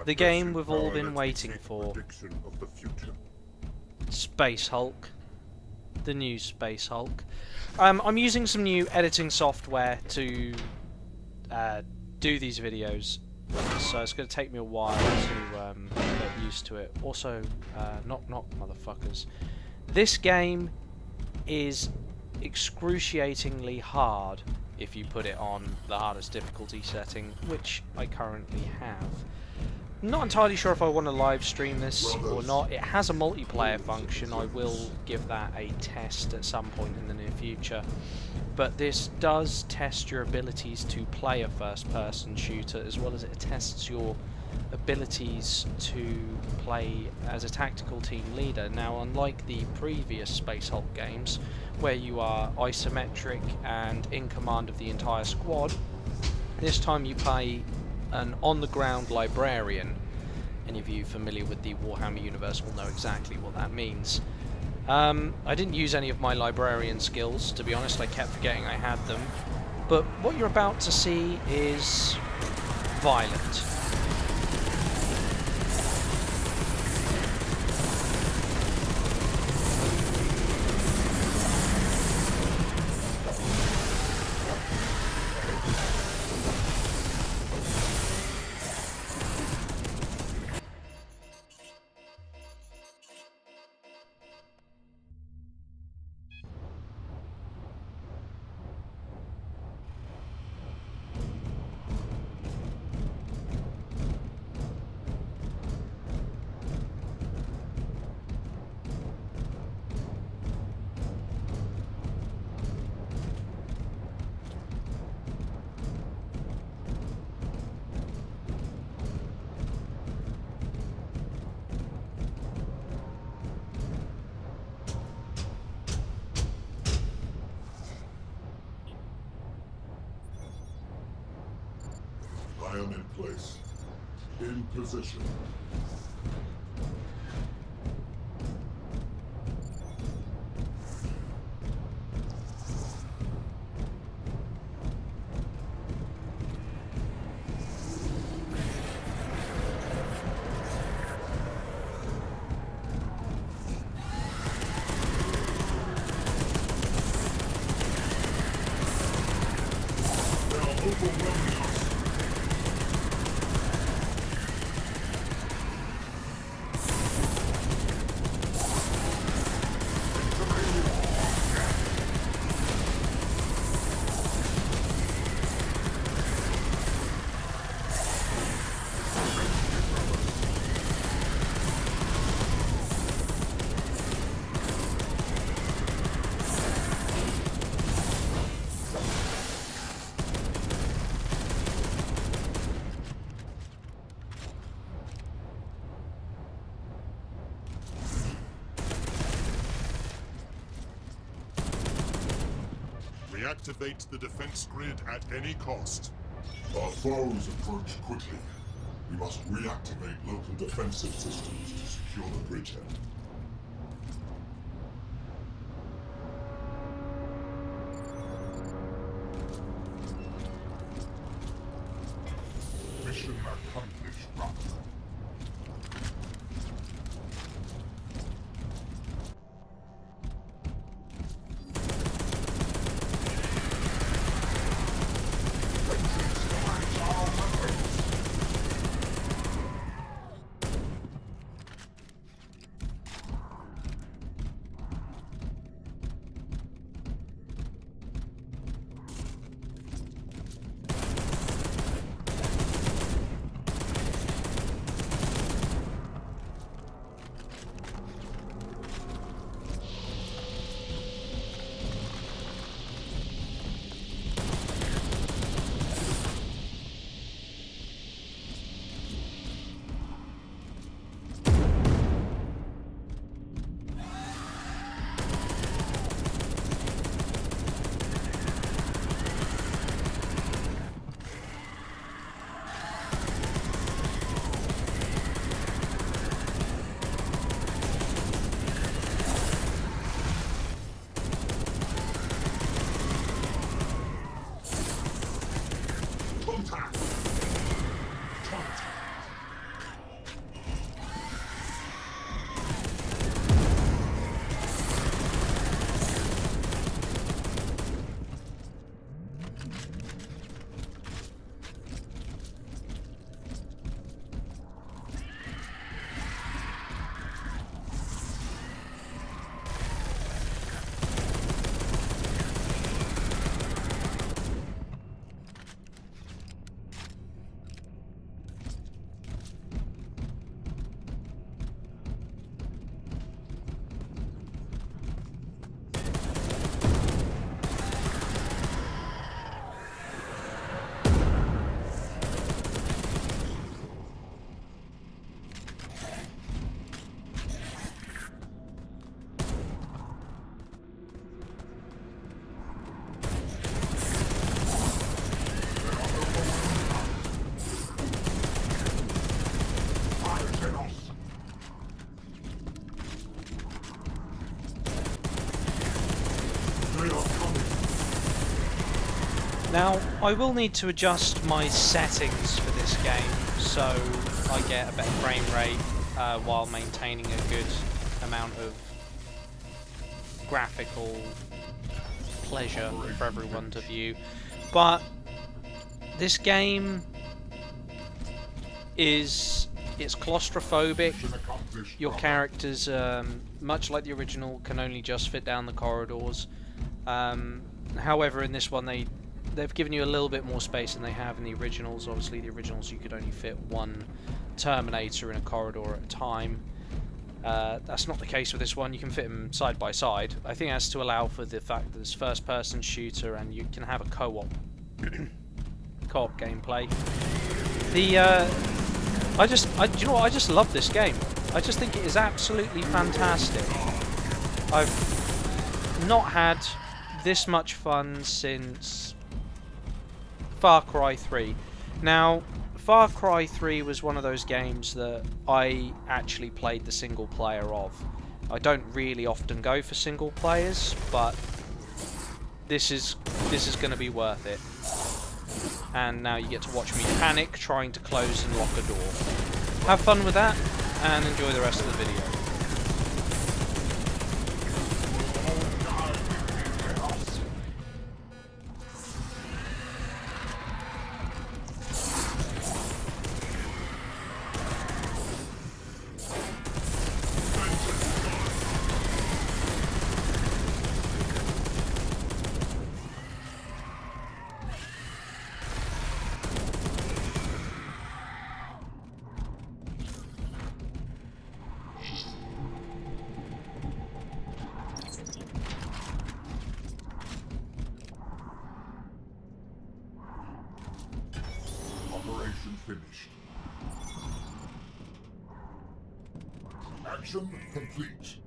The game we've all been waiting for. Space Hulk. The new Space Hulk. I'm using some new editing software to do these videos, so it's going to take me a while to get used to it. Also, knock knock motherfuckers. This game is excruciatingly hard if you put it on the hardest difficulty setting, which I currently have. I'm not entirely sure if I want to live stream this or not. It has a multiplayer function. I will give that a test at some point in the near future. But this does test your abilities to play a first-person shooter, as well as it tests your abilities to play as a tactical team leader. Now, unlike the previous Space Hulk games, where you are isometric and in command of the entire squad, this time you play an on-the-ground librarian. Any of you familiar with the Warhammer universe will know exactly what that means. I didn't use any of my librarian skills, to be honest. I kept forgetting I had them. But what you're about to see is violent. I am in place. In position. They are overwhelming us. Reactivate the defense grid at any cost. Our foes approach quickly. We must reactivate local defensive systems to secure the bridgehead. Mission accomplished, Raptor. Now, I will need to adjust my settings for this game so I get a better frame rate while maintaining a good amount of graphical pleasure for everyone to view. But this game it's claustrophobic. Your characters, much like the original, can only just fit down the corridors. However, in this one they've given you a little bit more space than they have in the originals. Obviously, the originals you could only fit one Terminator in a corridor at a time. That's not the case with this one. You can fit them side by side. I think that's to allow for the fact that it's first-person shooter and you can have a co-op gameplay. Do you know what? I just love this game. I just think it is absolutely fantastic. I've not had this much fun since Far Cry 3. Now, Far Cry 3 was one of those games that I actually played the single player of. I don't really often go for single players, but this is going to be worth it. And now you get to watch me panic trying to close and lock a door. Have fun with that, and enjoy the rest of the video. Operation finished. Action complete.